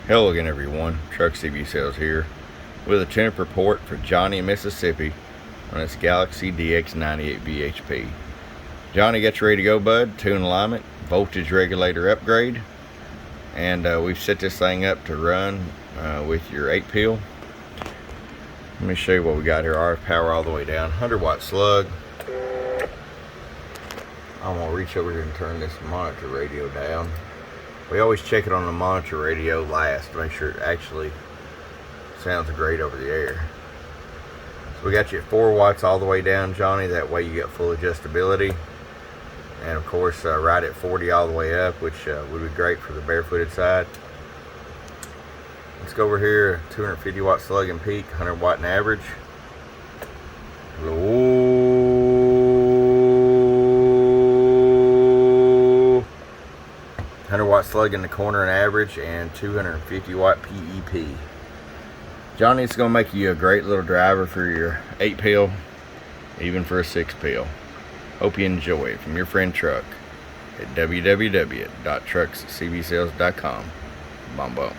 Hello again, everyone. Truck CV Sales here with a temp report for Johnny, Mississippi on its Galaxie DX98 VHP. Johnny, get you ready to go, bud. Tune alignment, voltage regulator upgrade, and we've set this thing up to run with your 8-peel. Let me show you what we got here. RF power all the way down, 100-watt slug. I'm going to reach over here and turn this monitor radio down. We always check it on the monitor radio last to make sure it actually sounds great over the air. So we got you at 4 watts all the way down, Johnny. That way you get full adjustability. And of course, right at 40 all the way up, which would be great for the barefooted side. Let's go over here, 250 watt slug and peak, 100 watt and average. 100 watt slug in the corner and average, and 250 watt PEP. Johnny, it's going to make you a great little driver for your 8-peel, even for a 6-peel. Hope you enjoy it. From your friend Truck at www.truckscvsales.com. Bombo.